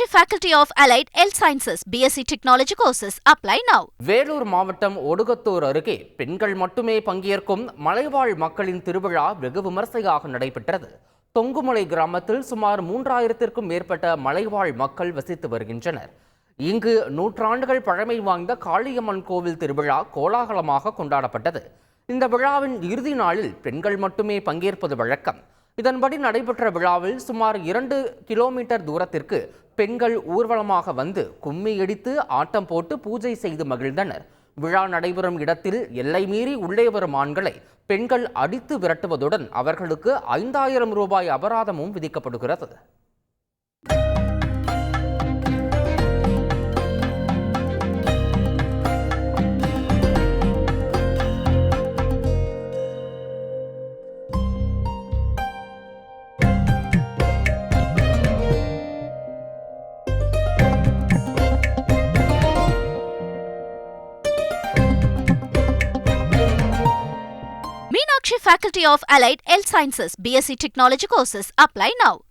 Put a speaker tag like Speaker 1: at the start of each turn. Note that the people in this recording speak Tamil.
Speaker 1: Meenakshi Faculty of Allied Health Sciences, BSc Technology courses. Apply now.
Speaker 2: Vellore மாவட்டம் ஒடுகத்தூர் அருகே பெண்கள் மட்டுமே பங்கேற்கும் மலைவாழ் மக்களின் திருவிழா வெகு விமர்சையாக நடைபெற்றது. தொங்குமலை கிராமத்தில் சுமார் 3000க்கும் மேற்பட்ட மலைவாழ் மக்கள் வசித்து வருகின்றனர். இங்கு நூற்றாண்டுகள் பழமை வாய்ந்த காளியம்மன் கோவில் திருவிழா கோலாகலமாக கொண்டாடப்பட்டது. இந்த விழாவின் இறுதி நாளில் பெண்கள் மட்டுமே பங்கேற்பது வழக்கம். இதன்படி நடைபெற்ற விழாவில் சுமார் 2 கிலோமீட்டர் தூரத்திற்கு பெண்கள் ஊர்வலமாக வந்து கும்மி அடித்து ஆட்டம் போட்டு பூஜை செய்து மகிழ்ந்தனர். விழா நடைபெறும் இடத்தில் எல்லை மீறி உள்ளே வரும் ஆண்களை பெண்கள் அடித்து விரட்டுவதுடன் அவர்களுக்கு 5000 ரூபாய் அபராதமும் விதிக்கப்படுகிறது.
Speaker 1: Meenakshi Faculty of Allied Health Sciences, BSc Technology courses. Apply now.